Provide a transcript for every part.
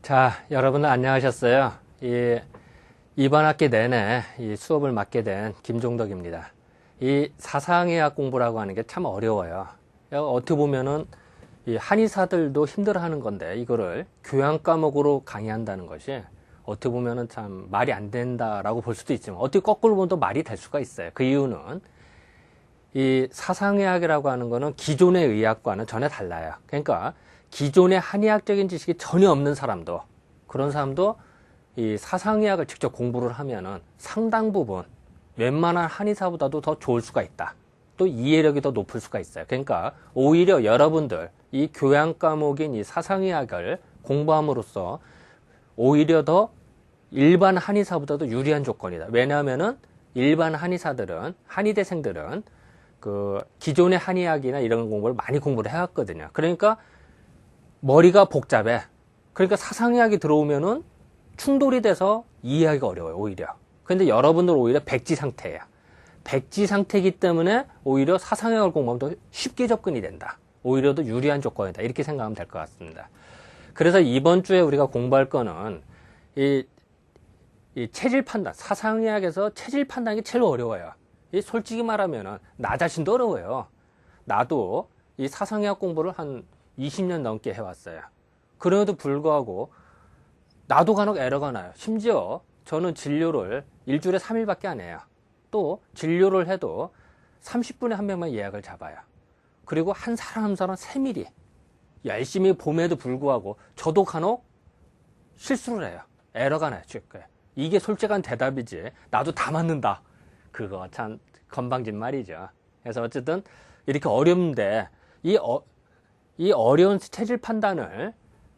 자, 여러분 안녕하셨어요. 이번 학기 내내 이 수업을 맡게 된 김종덕입니다. 이 사상의학 공부라고 하는 게 참 어려워요. 어떻게 보면은 이 한의사들도 힘들어하는 건데 이거를 교양 과목으로 강의한다는 것이 어떻게 보면은 참 말이 안 된다라고 볼 수도 있지만 어떻게 거꾸로 보면 또 말이 될 수가 있어요. 그 이유는 이 사상의학이라고 하는 거는 기존의 의학과는 전혀 달라요. 그러니까 기존의 한의학적인 지식이 전혀 없는 사람도, 그런 사람도 이 사상의학을 직접 공부를 하면은 상당 부분 웬만한 한의사보다도 더 좋을 수가 있다. 또 이해력이 더 높을 수가 있어요. 그러니까 오히려 여러분들 이 교양 과목인 이 사상의학을 공부함으로써 오히려 더 일반 한의사보다도 유리한 조건이다. 왜냐하면은 일반 한의사들은, 한의대생들은 그 기존의 한의학이나 이런 공부를 많이 공부를 해왔거든요. 그러니까 머리가 복잡해. 그러니까 사상의학이 들어오면은 충돌이 돼서 이해하기가 어려워요, 오히려. 근데 여러분들 오히려 백지 상태예요. 백지 상태이기 때문에 오히려 사상의학을 공부하면 더 쉽게 접근이 된다. 오히려 더 유리한 조건이다. 이렇게 생각하면 될 것 같습니다. 그래서 이번 주에 우리가 공부할 거는 이 체질 판단, 사상의학에서 체질 판단이 제일 어려워요. 솔직히 말하면은 나 자신도 어려워요. 나도 이 사상의학 공부를 한 20년 넘게 해왔어요. 그럼에도 불구하고 나도 간혹 에러가 나요. 심지어 저는 진료를 일주일에 3일밖에 안 해요. 또 진료를 해도 30분에 한 명만 예약을 잡아요. 그리고 한 사람 한 사람 세밀히 열심히 봄에도 불구하고 저도 간혹 실수를 해요. 에러가 나요. 이게 솔직한 대답이지 나도 다 맞는다. 그거 참 건방진 말이죠. 그래서 어쨌든 이렇게 어렵는데 이 어려운 체질 판단을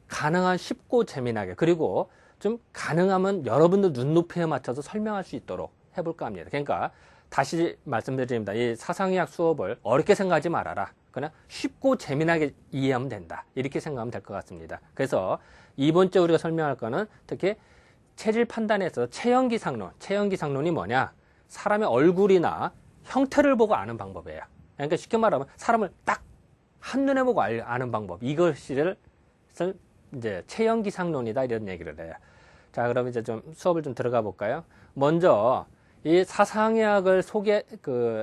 가능한 쉽고 재미나게, 그리고 좀 가능하면 여러분들 눈높이에 맞춰서 설명할 수 있도록 해볼까 합니다. 그러니까 다시 말씀드립니다. 이 사상의학 수업을 어렵게 생각하지 말아라. 그냥 쉽고 재미나게 이해하면 된다. 이렇게 생각하면 될 것 같습니다. 그래서 이번 주에 우리가 설명할 거는 특히 체질 판단에서 체형기상론이 뭐냐? 사람의 얼굴이나 형태를 보고 아는 방법이에요. 그러니까 쉽게 말하면 사람을 딱 한눈에 보고 아는 방법, 이것을 이제 체형기상론이다, 이런 얘기를 해요. 자, 그럼 이제 좀 수업을 좀 들어가 볼까요? 먼저 이 사상의학을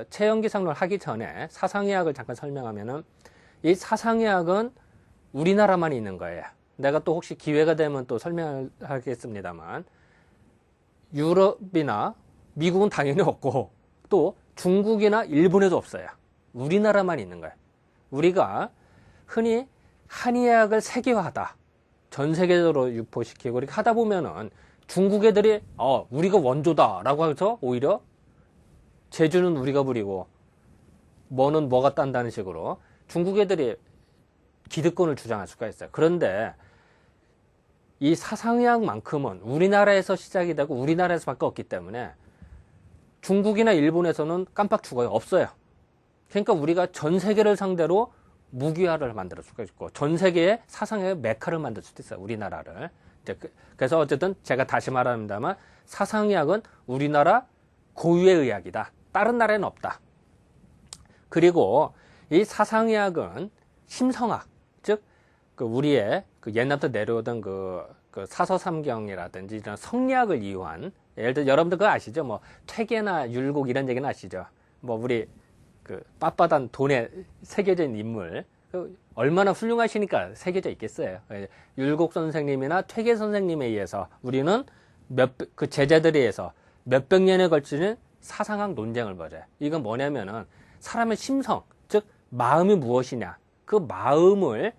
체형기상론 하기 전에 사상의학을 잠깐 설명하면은, 이 사상의학은 우리나라만 있는 거예요. 내가 또 혹시 기회가 되면 또 설명하겠습니다만, 유럽이나 미국은 당연히 없고 또 중국이나 일본에도 없어요. 우리나라만 있는 거예요. 우리가 흔히 한의학을 세계화하다, 전 세계적으로 유포시키고 이렇게 하다 보면은 중국 애들이 우리가 원조다라고 해서 오히려 제주는 우리가 부리고 뭐는 뭐가 딴다는 식으로 중국 애들이 기득권을 주장할 수가 있어요. 그런데 이 사상의학만큼은 우리나라에서 시작이 되고 우리나라에서밖에 없기 때문에 중국이나 일본에서는 깜빡 죽어요. 없어요. 그러니까 우리가 전 세계를 상대로 무기화를 만들 수가 있고 전 세계의 사상의 메카를 만들 수도 있어요. 우리나라를. 그래서 어쨌든 제가 다시 말합니다만 사상의학은 우리나라 고유의 의학이다. 다른 나라에는 없다. 그리고 이 사상의학은 심성학, 즉 우리의 옛날부터 내려오던 그 사서삼경이라든지 이런 성리학을 이용한, 예를 들어 여러분들 그거 아시죠? 뭐 퇴계나 율곡 이런 얘기는 아시죠? 뭐 우리 빳빳한 돈의 새겨진 인물, 얼마나 훌륭하시니까 새겨져 있겠어요. 율곡 선생님이나 퇴계 선생님에 의해서 우리는 그 제자들에 의해서 몇백 년에 걸치는 사상학 논쟁을 벌여요. 이건 뭐냐면은 사람의 심성, 즉 마음이 무엇이냐, 그 마음을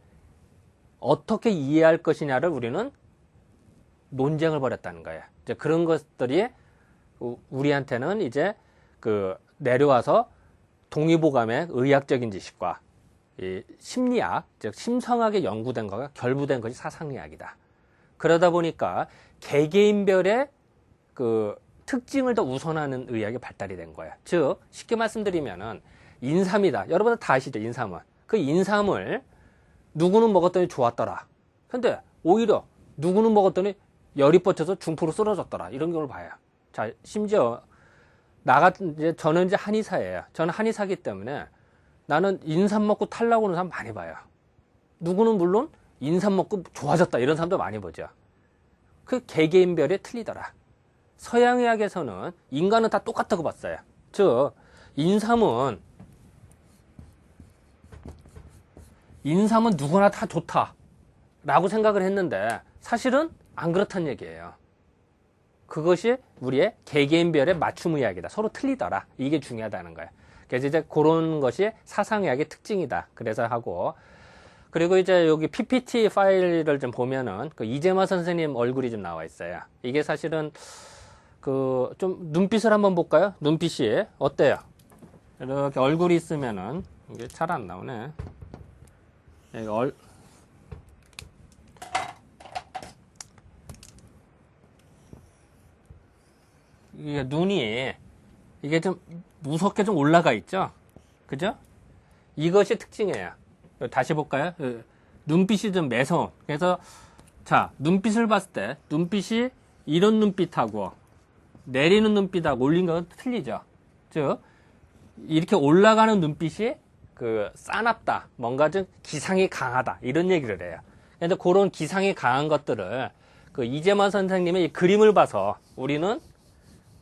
어떻게 이해할 것이냐를 우리는 논쟁을 벌였다는 거예요. 이제 그런 것들이 우리한테는 이제 내려와서 동의보감의 의학적인 지식과 이 심리학, 즉 심성학에 연구된 거가 결부된 것이 사상의학이다. 그러다 보니까 개개인별의 특징을 더 우선하는 의학이 발달이 된 거예요. 즉 쉽게 말씀드리면은 인삼이다. 여러분들 다 아시죠? 인삼은. 그 인삼을 누구는 먹었더니 좋았더라. 근데 오히려 누구는 먹었더니 열이 뻗쳐서 중풍으로 쓰러졌더라. 이런 경우를 봐요. 자, 심지어 저는 이제 한의사예요. 저는 한의사기 때문에 나는 인삼 먹고 탈나고 오는 사람 많이 봐요. 누구는 물론 인삼 먹고 좋아졌다 이런 사람도 많이 보죠. 그 개개인별이 틀리더라. 서양의학에서는 인간은 다 똑같다고 봤어요. 즉 인삼은 누구나 다 좋다라고 생각을 했는데 사실은 안 그렇다는 얘기예요. 그것이 우리의 개개인별의 맞춤의학이다. 서로 틀리더라. 이게 중요하다는 거예요. 그래서 이제 그런 것이 사상의학의 특징이다. 그래서 하고, 그리고 이제 여기 PPT 파일을 좀 보면은 그 이재마 선생님 얼굴이 좀 나와 있어요. 이게 사실은 그 좀 눈빛을 한번 볼까요? 눈빛이 어때요? 이렇게 얼굴이 있으면은 이게 잘 안 나오네. 이게 눈이 이게 좀 무섭게 좀 올라가 있죠? 그죠? 이것이 특징이에요. 다시 볼까요? 눈빛이 좀 매서운. 그래서 자, 눈빛을 봤을 때 눈빛이 이런 눈빛하고 내리는 눈빛하고 올린 건 틀리죠. 즉 이렇게 올라가는 눈빛이 그 싸납다, 뭔가 좀 기상이 강하다 이런 얘기를 해요. 그런데 그런 기상이 강한 것들을 그 이재만 선생님의 이 그림을 봐서 우리는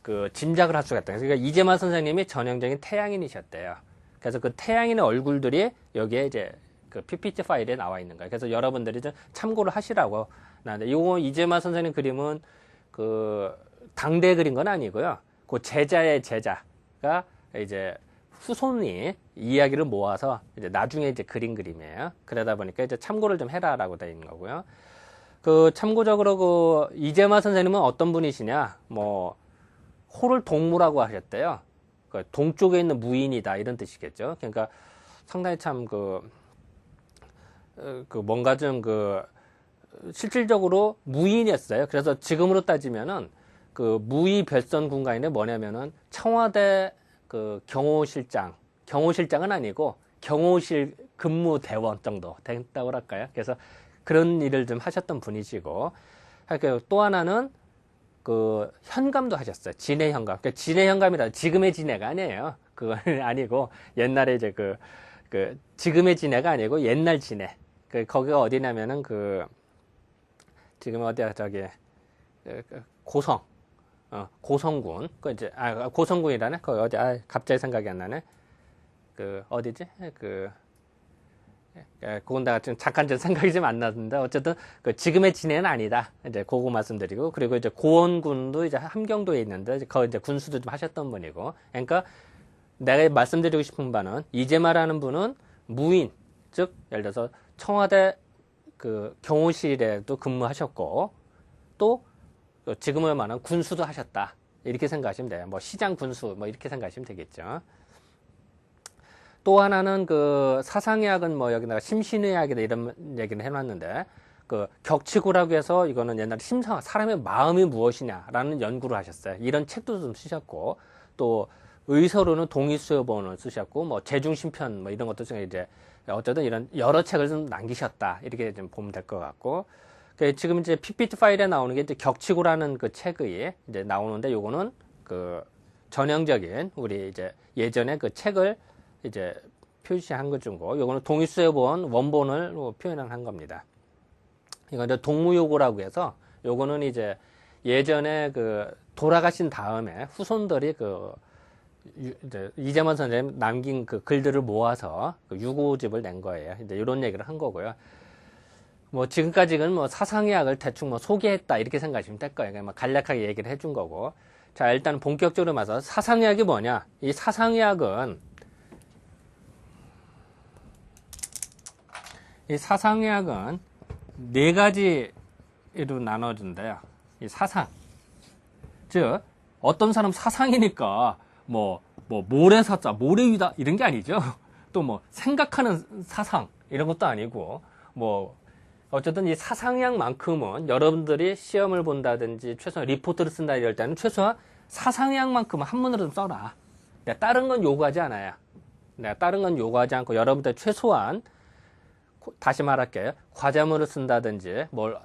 그 짐작을 할 수가 있다. 그러니까 이재만 선생님이 전형적인 태양인이셨대요. 그래서 그 태양인의 얼굴들이 여기에 이제 그 PPT 파일에 나와 있는 거예요. 그래서 여러분들이 좀 참고를 하시라고. 나는데 이거 이재만 선생님 그림은 그 당대 그린 건 아니고요. 그 제자의 제자가 이제 후손이 이야기를 모아서 이제 나중에 이제 그린 그림이에요. 그러다 보니까 이제 참고를 좀 해라라고 되어 있는 거고요. 그 참고적으로 그 이재만 선생님은 어떤 분이시냐? 뭐 호를 동무라고 하셨대요. 그 동쪽에 있는 무인이다 이런 뜻이겠죠. 그러니까 상당히 참 그 뭔가 좀 그 실질적으로 무인이었어요. 그래서 지금으로 따지면은 그 무의 별선 군가인데 뭐냐면은 청와대 그 경호실장은 아니고 경호실 근무대원 정도 됐다고 할까요? 그래서 그런 일을 좀 하셨던 분이시고, 또 하나는 그 현감도 하셨어요. 진해 현감. 그러니까 진해 현감이라 지금의 진해가 아니에요. 그건 아니고 옛날에 이제 그 지금의 진해가 아니고 옛날 진해. 거기가 어디냐면은 지금 어디야 저기 고성군. 이제 고성군이라네. 거기 어디 갑자기 생각이 안 나네. 어디지? 그건 다 지금 잠깐 좀 생각이 좀 안 나는데 어쨌든 지금의 진해는 아니다. 이제 그거 말씀드리고, 그리고 이제 고원군도 이제 함경도에 있는데 거기 이제 군수도 좀 하셨던 분이고, 그러니까 내가 말씀드리고 싶은 바는 이재마라는 분은 무인, 즉 예를 들어서 청와대 그 경호실에도 근무하셨고 또 지금을 말하는 군수도 하셨다. 이렇게 생각하시면 돼요. 뭐 시장 군수 뭐 이렇게 생각하시면 되겠죠. 또 하나는 그 사상의학은 뭐 여기다가 심신의학이다 이런 얘기를 해놨는데 그 격치구라고 해서 이거는 옛날에 사람의 마음이 무엇이냐라는 연구를 하셨어요. 이런 책도 좀 쓰셨고, 또 의서로는 동의수여본을 쓰셨고, 뭐 제중심편 뭐 이런 것도 이제 어쨌든 이런 여러 책을 좀 남기셨다 이렇게 좀 보면 될 것 같고, 지금 이제 PPT 파일에 나오는 게 이제 격치구라는 그 책이 이제 나오는데, 요거는 그 전형적인 우리 이제 예전에 그 책을 이제 표시한 것 중고, 요거는 동의수여본 원본을 표현한 겁니다. 이건 이제 동무요고라고 해서 요거는 이제 예전에 그 돌아가신 다음에 후손들이 이제 이재만 선생님 남긴 그 글들을 모아서 그 유고집을 낸 거예요. 이제 이런 얘기를 한 거고요. 뭐 지금까지는 뭐 사상의학을 대충 뭐 소개했다 이렇게 생각하시면 될 거예요. 그냥 뭐 간략하게 얘기를 해준 거고. 자, 일단 본격적으로 봐서 사상의학이 뭐냐? 이 사상의학은 네 가지로 나눠진대요. 이 사상. 즉, 어떤 사람 사상이니까, 모래사자, 모래위다, 이런 게 아니죠. 또 뭐, 생각하는 사상, 이런 것도 아니고, 어쨌든 이 사상의학만큼은 여러분들이 시험을 본다든지, 최소한 리포트를 쓴다 이럴 때는 최소한 사상의학만큼은 한문으로 좀 써라. 내가 다른 건 요구하지 않아요. 내가 다른 건 요구하지 않고 여러분들 최소한 다시 말할게요. 과제문을 쓴다든지 뭘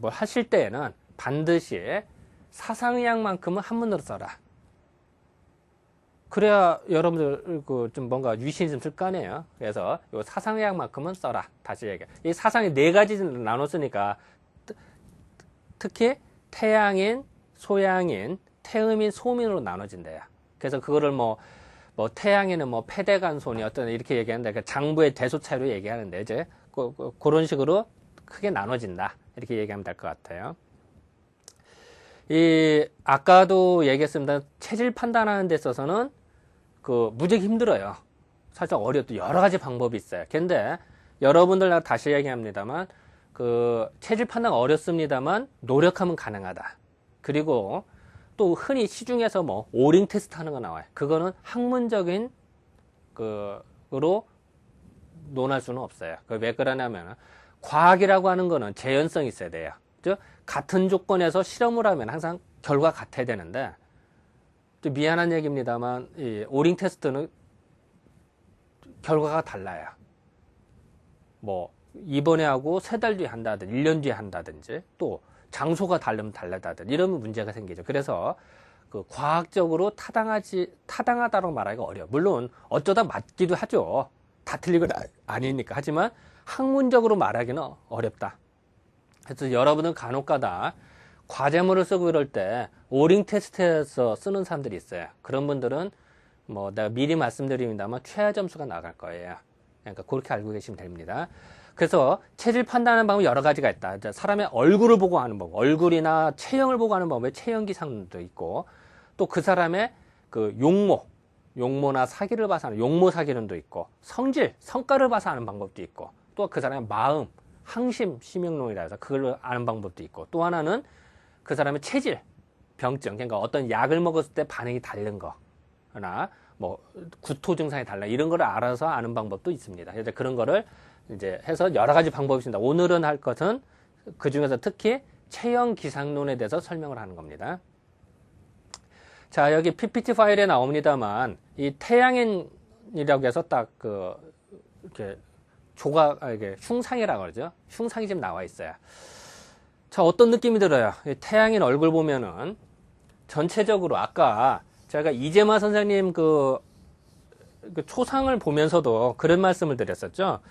하실 때에는 반드시 사상의학만큼은 한문으로 써라. 그래야 여러분들 좀 뭔가 위신이 좀 쓸 거 아니에요. 그래서 요 사상의학만큼은 써라. 다시 얘기해. 이 사상이 네 가지 나눴으니까 특히 태양인, 소양인, 태음인, 소음인으로 나눠진대요. 그래서 그거를 뭐 태양에는 뭐 패대간손이 어떤 이렇게 얘기하는데 그 장부의 대소 차이로 얘기하는데 이제 그런 식으로 크게 나눠진다 이렇게 얘기하면 될 것 같아요. 아까도 얘기했습니다. 체질 판단하는 데 있어서는 무지하게 힘들어요. 사실 어려도 여러 가지 방법이 있어요. 근데 여러분들 다시 얘기합니다만 체질 판단 어렵습니다만 노력하면 가능하다. 그리고 또 흔히 시중에서 뭐 오링 테스트 하는 거 나와요. 그거는 학문적인 으로 논할 수는 없어요. 왜 그러냐면 과학이라고 하는 거는 재현성이 있어야 돼요. 즉 같은 조건에서 실험을 하면 항상 결과가 같아야 되는데 또 미안한 얘기입니다만 이 오링 테스트는 결과가 달라요. 뭐 이번에 하고 3달 뒤에 한다든지 1년 뒤에 한다든지 또 장소가 다르면 달라다든지 이러면 문제가 생기죠. 그래서 과학적으로 타당하다고 말하기가 어려워. 물론 어쩌다 맞기도 하죠. 다 틀린 건 아니니까. 하지만 학문적으로 말하기는 어렵다. 그래서 여러분은 간혹가다 과제물을 쓰고 이럴 때 오링 테스트에서 쓰는 사람들이 있어요. 그런 분들은 뭐 내가 미리 말씀드립니다만 최하 점수가 나갈 거예요. 그러니까 그렇게 알고 계시면 됩니다. 그래서 체질 판단하는 방법이 여러 가지가 있다. 사람의 얼굴을 보고 하는 법, 얼굴이나 체형을 보고 하는 방법에 체형 기상도 있고, 또 그 사람의 용모나 사기를 봐서 하는 용모 사기론도 있고, 성질, 성과를 봐서 하는 방법도 있고, 또 그 사람의 마음, 항심, 심형론이라 해서 그걸로 아는 방법도 있고, 또 하나는 그 사람의 체질, 병증, 그러니까 어떤 약을 먹었을 때 반응이 다른 거나 뭐 구토 증상이 달라 이런 거를 알아서 아는 방법도 있습니다. 그래서 그런 거를 이제 해서 여러 가지 방법이 있습니다. 오늘은 할 것은 그 중에서 특히 체형 기상론에 대해서 설명을 하는 겁니다. 자, 여기 PPT 파일에 나옵니다만 이 태양인이라고 해서 딱 이렇게 이게 흉상이라고 그러죠. 흉상이 지금 나와 있어요. 자, 어떤 느낌이 들어요? 태양인 얼굴 보면은 전체적으로 아까 제가 이재마 선생님 그 초상을 보면서도 그런 말씀을 드렸었죠.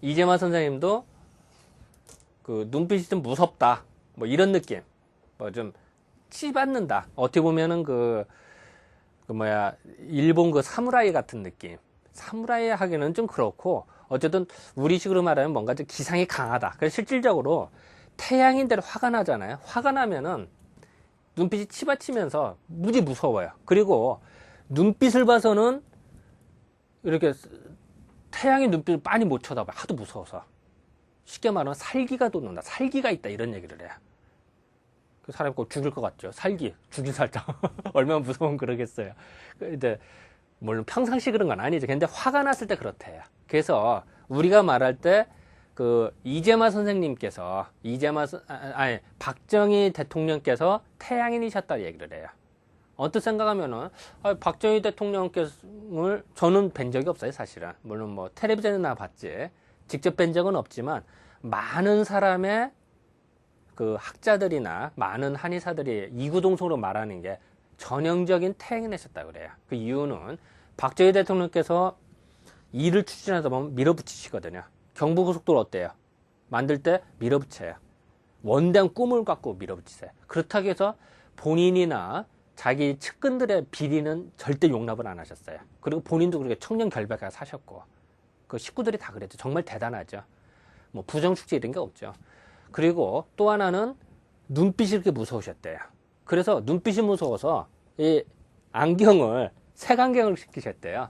이재마 선생님도 눈빛이 좀 무섭다. 뭐 이런 느낌. 뭐 좀 치받는다. 어떻게 보면은 일본 사무라이 같은 느낌. 사무라이 하기는 좀 그렇고, 어쨌든 우리식으로 말하면 뭔가 좀 기상이 강하다. 그래서 실질적으로 태양인대로 화가 나잖아요. 화가 나면은 눈빛이 치받치면서 무지 무서워요. 그리고 눈빛을 봐서는 이렇게 태양의 눈빛을 많이 못 쳐다봐요. 하도 무서워서. 쉽게 말하면 살기가 돋는다. 살기가 있다. 이런 얘기를 해요. 그 사람이 꼭 죽일 것 같죠. 죽인 살짝. 얼마나 무서우면 그러겠어요. 근데 물론 평상시 그런 건 아니죠. 근데 화가 났을 때 그렇대요. 그래서 우리가 말할 때 이재마 선생님께서 박정희 대통령께서 태양인이셨다 얘기를 해요. 언뜻 생각하면은 박정희 대통령을 저는 뵌 적이 없어요, 사실은. 물론 뭐 텔레비전에 나봤지 직접 뵌 적은 없지만 많은 사람의 학자들이나 많은 한의사들이 이구동성으로 말하는 게 전형적인 태양인이셨다 그래요. 그 이유는 박정희 대통령께서 일을 추진하다 보면 밀어붙이시거든요. 경부고속도로 어때요? 만들 때 밀어붙여요. 원대한 꿈을 갖고 밀어붙이세요. 그렇다고 해서 본인이나 자기 측근들의 비리는 절대 용납을 안 하셨어요. 그리고 본인도 그렇게 청년 결백하게 사셨고, 그 식구들이 다 그랬죠. 정말 대단하죠. 뭐 부정축제 이런 게 없죠. 그리고 또 하나는 눈빛이 그렇게 무서우셨대요. 그래서 눈빛이 무서워서 이 안경을 색안경을 시키셨대요.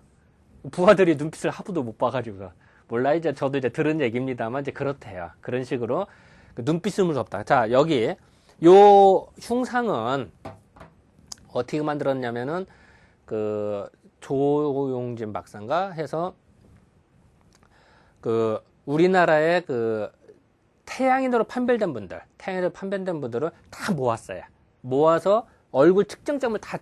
부하들이 눈빛을 하루도 못 봐가지고 몰라 이제 저도 이제 들은 얘기입니다만 이제 그렇대요. 그런 식으로 눈빛이 무섭다. 자, 여기 요 흉상은 어떻게 만들었냐면은 조용진 박사인가 해서 우리나라의 태양인으로 판별된 분들을 다 모았어요. 모아서 얼굴 측정점을 다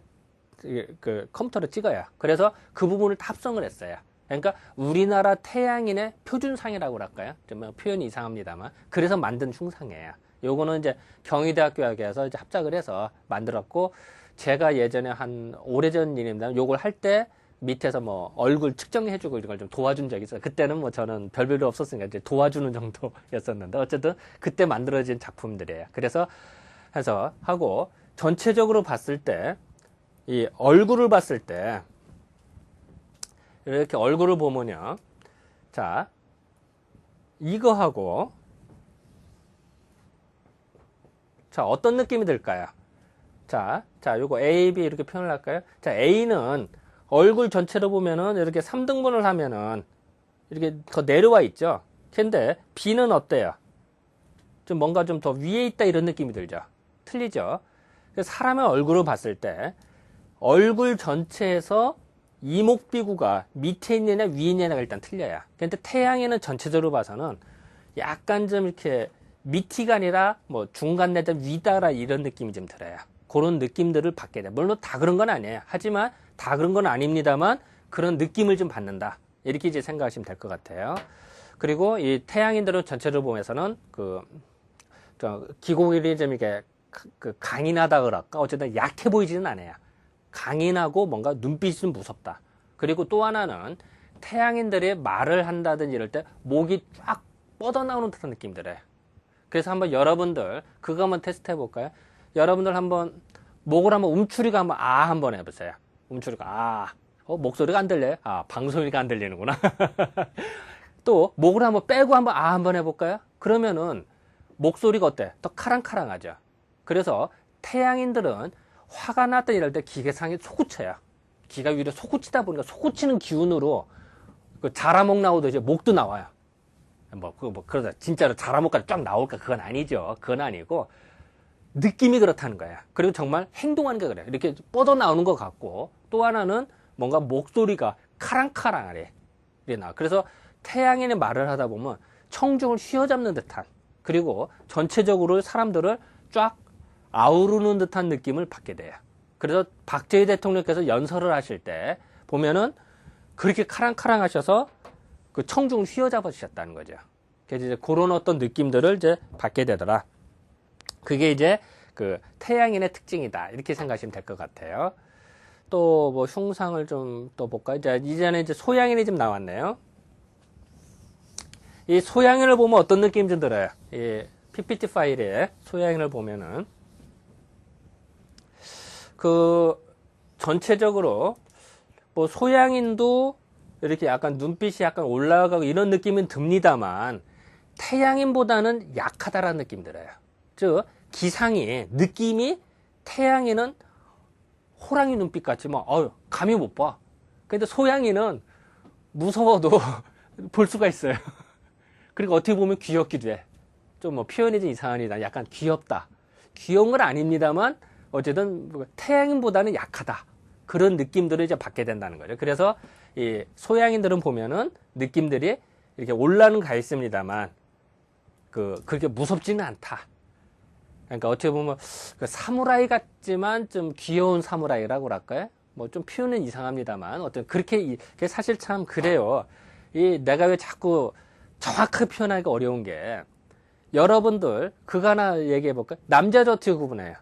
컴퓨터로 찍어요. 그래서 그 부분을 다 합성을 했어요. 그러니까 우리나라 태양인의 표준상이라고 할까요? 좀 표현이 이상합니다만. 그래서 만든 흉상이에요. 요거는 이제 경희대학교에서 이제 합작을 해서 만들었고, 제가 예전에 오래전 일입니다. 요걸 할 때 밑에서 뭐 얼굴 측정해주고 이런 걸 좀 도와준 적이 있어요. 그때는 뭐 저는 별별로 없었으니까 이제 도와주는 정도였었는데 어쨌든 그때 만들어진 작품들이에요. 그래서 해서 하고 전체적으로 봤을 때 이 얼굴을 봤을 때 이렇게 얼굴을 보면요. 자, 이거하고 자, 어떤 느낌이 들까요? 자, 요거 A, B 이렇게 표현을 할까요? 자, A는 얼굴 전체로 보면은 이렇게 3등분을 하면은 이렇게 더 내려와 있죠? 근데 B는 어때요? 좀 뭔가 좀 더 위에 있다 이런 느낌이 들죠? 틀리죠? 그래서 사람의 얼굴을 봤을 때 얼굴 전체에서 이목비구가 밑에 있느냐 위에 있느냐가 일단 틀려요. 근데 태양에는 전체적으로 봐서는 약간 좀 이렇게 밑이가 아니라 뭐 중간 내다 위다라 이런 느낌이 좀 들어요. 그런 느낌들을 받게 돼. 물론 다 그런 건 아니에요. 하지만 다 그런 건 아닙니다만 그런 느낌을 좀 받는다. 이렇게 이제 생각하시면 될 것 같아요. 그리고 이 태양인들은 전체를 보면서는 기고일이 좀 이렇게 강인하다 그럴까? 어쨌든 약해 보이지는 않아요. 강인하고 뭔가 눈빛이 좀 무섭다. 그리고 또 하나는 태양인들이 말을 한다든지 이럴 때 목이 쫙 뻗어나오는 듯한 느낌 들어요. 그래서 한번 여러분들 그거 한번 테스트 해볼까요? 여러분들 한번 목을 한번 움츠리고 한번 한번 해보세요. 움츠리고 목소리가 안 들려요? 방송이니까 안 들리는구나. 또 목을 한번 빼고 한번 해볼까요? 그러면은 목소리가 어때? 더 카랑카랑하죠. 그래서 태양인들은 화가 났다 이럴 때 기계상에 솟구쳐요. 기가 위로 솟구치다 보니까 솟구치는 기운으로 자라목 나오듯이 목도 나와요. 그러다 진짜로 자라목까지 쫙 나올까? 그건 아니죠. 그건 아니고 느낌이 그렇다는 거야. 그리고 정말 행동하는 게 그래. 이렇게 뻗어 나오는 것 같고 또 하나는 뭔가 목소리가 카랑카랑하래. 그래서 태양인의 말을 하다 보면 청중을 휘어잡는 듯한 그리고 전체적으로 사람들을 쫙 아우르는 듯한 느낌을 받게 돼요. 그래서 박정희 대통령께서 연설을 하실 때 보면은 그렇게 카랑카랑 하셔서 그 청중을 휘어잡아 주셨다는 거죠. 그래서 이제 그런 어떤 느낌들을 이제 받게 되더라. 그게 이제 그 태양인의 특징이다. 이렇게 생각하시면 될 것 같아요. 또 뭐 흉상을 좀 또 볼까요? 이제는 이제 소양인이 좀 나왔네요. 이 소양인을 보면 어떤 느낌이 좀 들어요? 이 PPT 파일에 소양인을 보면은 그 전체적으로 뭐 소양인도 이렇게 약간 눈빛이 약간 올라가고 이런 느낌은 듭니다만 태양인보다는 약하다라는 느낌이 들어요. 즉 기상이 느낌이 태양인은 호랑이 눈빛 같지만 감히 못 봐. 근데 소양인은 무서워도 볼 수가 있어요. 그리고 어떻게 보면 귀엽기도 해. 좀 뭐 표현이 좀 이상하니다. 약간 귀엽다. 귀여운 건 아닙니다만 어쨌든 태양인보다는 약하다. 그런 느낌들을 이제 받게 된다는 거죠. 그래서 이 소양인들은 보면은 느낌들이 이렇게 올라는 가 있습니다만 그렇게 무섭지는 않다. 그러니까 어떻게 보면 사무라이 같지만 좀 귀여운 사무라이라고 할까요? 뭐 좀 표현은 이상합니다만 어떤 그렇게 사실 참 그래요. 내가 왜 자꾸 정확하게 표현하기가 어려운 게 여러분들 그거 하나 얘기해 볼까요? 남자 여자 어떻게 구분해요?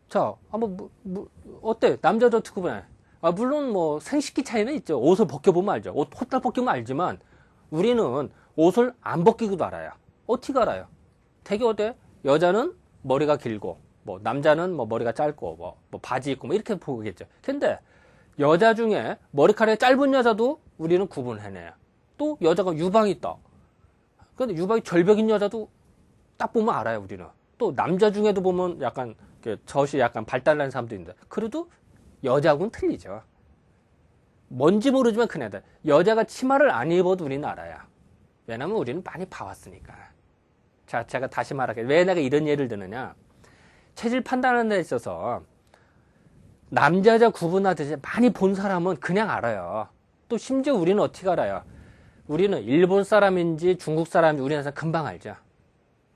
자, 어때? 남자 여자 어떻게 구분해요? 물론 뭐 생식기 차이는 있죠. 옷을 벗겨보면 알죠. 옷 호딱 벗기면 알지만 우리는 옷을 안 벗기고도 알아요. 어떻게 알아요? 되게 어때? 여자는 머리가 길고 뭐 남자는 뭐 머리가 짧고 뭐 바지 입고 뭐 이렇게 보겠죠. 근데 여자 중에 머리카락이 짧은 여자도 우리는 구분해내요. 또 여자가 유방이 있다. 근데 유방이 절벽인 여자도 딱 보면 알아요, 우리는. 또 남자 중에도 보면 약간 젖이 약간 발달난 사람도 있는데 그래도 여자하고는 틀리죠. 뭔지 모르지만 큰 애들. 여자가 치마를 안 입어도 우리는 알아요. 왜냐면 우리는 많이 봐왔으니까. 자, 제가 다시 말할게. 왜 내가 이런 예를 드느냐. 체질 판단하는 데 있어서 남자 여자 구분하듯이 많이 본 사람은 그냥 알아요. 또 심지어 우리는 어떻게 알아요? 우리는 일본 사람인지 중국 사람인지 우리나라 사람 금방 알죠.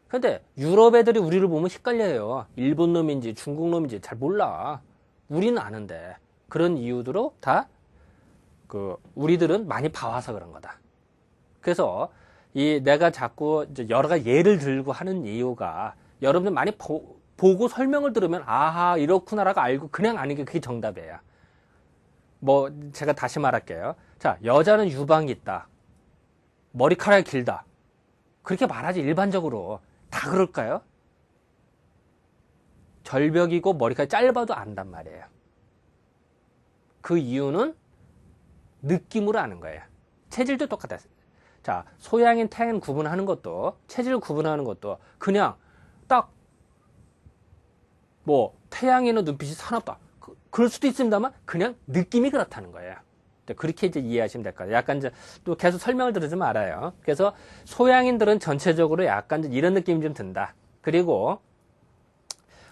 근데 유럽 애들이 우리를 보면 헷갈려요. 일본 놈인지 중국 놈인지 잘 몰라. 우리는 아는데. 그런 이유로 다 우리들은 많이 봐와서 그런 거다. 그래서 내가 자꾸 이제 여러 가지 예를 들고 하는 이유가 여러분들 많이 보고 설명을 들으면 아하 이렇구나라고 알고 그냥 아는 게 그게 정답이에요. 뭐 제가 다시 말할게요. 자, 여자는 유방이 있다. 머리카락이 길다. 그렇게 말하지 일반적으로. 다 그럴까요? 절벽이고 머리카락이 짧아도 안단 말이에요. 그 이유는 느낌으로 아는 거예요. 체질도 똑같아요. 자, 소양인, 태양인 구분하는 것도, 체질을 구분하는 것도 그냥 딱 뭐 태양인은 눈빛이 사납다. 그럴 수도 있습니다만 그냥 느낌이 그렇다는 거예요. 그렇게 이제 이해하시면 될 거예요. 약간 이제 또 계속 설명을 들으지 말아요. 그래서 소양인들은 전체적으로 약간 이런 느낌이 좀 든다. 그리고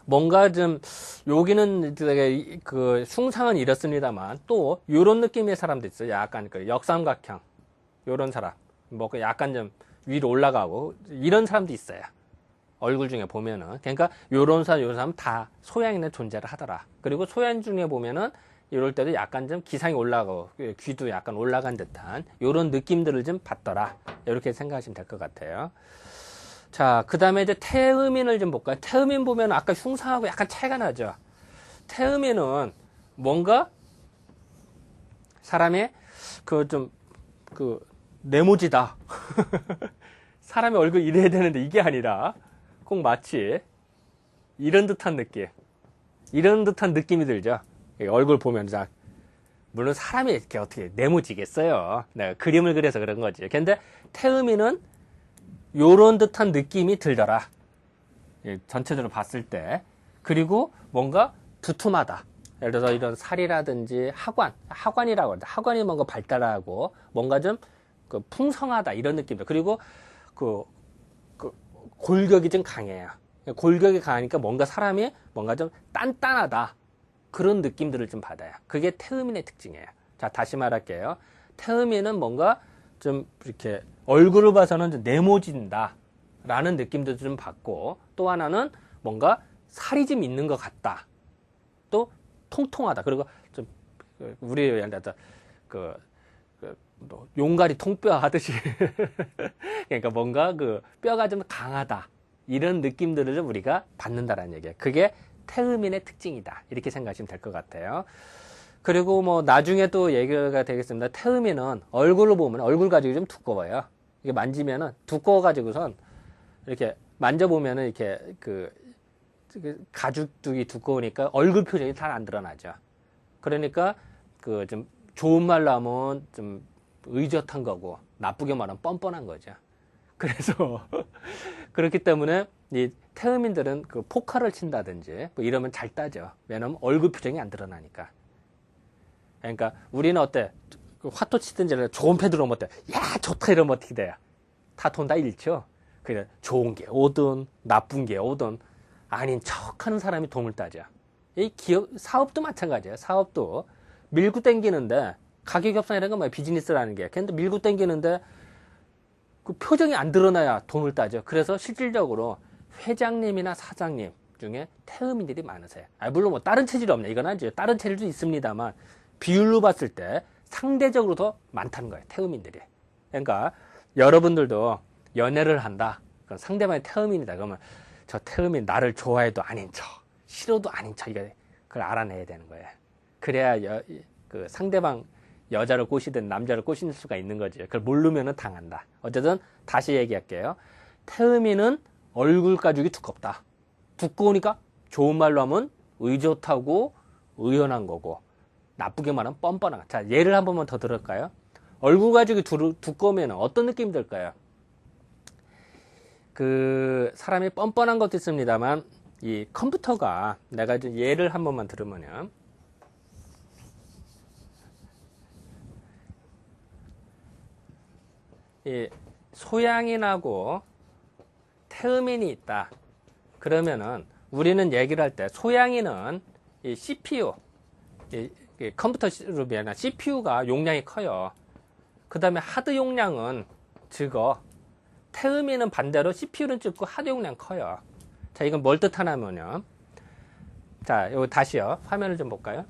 뭔가 좀 여기는 되게 그 흉상은 이렇습니다만 또 이런 느낌의 사람도 있어요. 약간 그 역삼각형 이런 사람, 뭐 약간 좀 위로 올라가고 이런 사람도 있어요. 얼굴 중에 보면은. 그러니까 요런 사람 다 소양인의 존재를 하더라. 그리고 소양 중에 보면은 이럴 때도 약간 좀 기상이 올라가고 귀도 약간 올라간 듯한 요런 느낌들을 좀 받더라. 이렇게 생각하시면 될 것 같아요. 자, 그 다음에 이제 태음인을 좀 볼까요? 태음인 보면 아까 흉상하고 약간 차이가 나죠. 태음인은 뭔가 사람의 네모지다. 사람의 얼굴 이래야 되는데 이게 아니라 꼭 마치 이런 듯한 느낌, 이런 듯한 느낌이 들죠. 얼굴 보면 물론 사람이 이렇게 어떻게 네모지겠어요. 내가 그림을 그려서 그런 거지. 근데 태음인은 요런 듯한 느낌이 들더라. 전체적으로 봤을 때. 그리고 뭔가 두툼하다. 예를 들어서 이런 살이라든지 하관이라고 하는데 하관이 뭔가 발달하고 뭔가 좀 풍성하다 이런 느낌이다. 그리고 골격이 좀 강해요. 골격이 강하니까 뭔가 사람이 뭔가 좀 단단하다. 그런 느낌들을 좀 받아요. 그게 태음인의 특징이에요. 자, 다시 말할게요. 태음인은 뭔가 좀 이렇게 얼굴을 봐서는 좀 네모진다. 라는 느낌도 좀 받고 또 하나는 뭔가 살이 좀 있는 것 같다. 또 통통하다. 그리고 좀 우리 용가리 통뼈 하듯이 그러니까 뭔가 뼈가 좀 강하다 이런 느낌들을 좀 우리가 받는다라는 얘기예요. 그게 태음인의 특징이다 이렇게 생각하시면 될 것 같아요. 그리고 뭐 나중에 또 얘기가 되겠습니다. 태음인은 얼굴을 보면 얼굴 가죽이 좀 두꺼워요. 이게 만지면은 두꺼워 가지고선 이렇게 만져보면은 이렇게 가죽이 두꺼우니까 얼굴 표정이 잘 안 드러나죠. 그러니까 좀 좋은 말로 하면 좀 의젓한 거고 나쁘게 말하면 뻔뻔한 거죠. 그래서 그렇기 때문에 이 태음인들은 포카를 친다든지 뭐 이러면 잘 따죠. 왜냐면 얼굴 표정이 안 드러나니까. 그러니까 우리는 어때? 화토 치든지 좋은 패드로 오면 어때? 야 좋다 이러면 어떻게 돼요? 다 돈 다 잃죠. 그래 좋은 게 오든 나쁜 게 오든 아닌 척하는 사람이 돈을 따죠. 이 사업도 마찬가지예요. 사업도 밀고 땡기는데 가격 협상이라는 건 비즈니스라는 게. 근데 밀고 땡기는데 그 표정이 안 드러나야 돈을 따죠. 그래서 실질적으로 회장님이나 사장님 중에 태음인들이 많으세요. 물론 뭐 다른 체질이 없네. 이건 아니죠. 다른 체질도 있습니다만 비율로 봤을 때 상대적으로 더 많다는 거예요. 태음인들이. 그러니까 여러분들도 연애를 한다. 그럼 상대방이 태음인이다. 그러면 저 태음인 나를 좋아해도 아닌 척, 싫어도 아닌 척, 그걸 알아내야 되는 거예요. 그래야 상대방 여자를 꼬시든 남자를 꼬실 수가 있는 거지. 그걸 모르면 당한다. 어쨌든 다시 얘기할게요. 태음인은 얼굴 가죽이 두껍다. 두꺼우니까 좋은 말로 하면 의젓하고 의연한 거고 나쁘게 말하면 뻔뻔한 거. 자, 예를 한 번만 더 들을까요? 얼굴 가죽이 두꺼우면 어떤 느낌이 들까요? 사람이 뻔뻔한 것도 있습니다만 이 컴퓨터가 내가 좀 예를 한 번만 들으면요. 이 소양인하고 태음인이 있다. 그러면은 우리는 얘기를 할 때 소양인은 이 CPU, 이 컴퓨터로 비하면 CPU가 용량이 커요. 그 다음에 하드 용량은 적어. 태음인은 반대로 CPU는 적고 하드 용량 커요. 자, 이건 뭘 뜻하냐면요. 자, 이거 다시요. 화면을 좀 볼까요?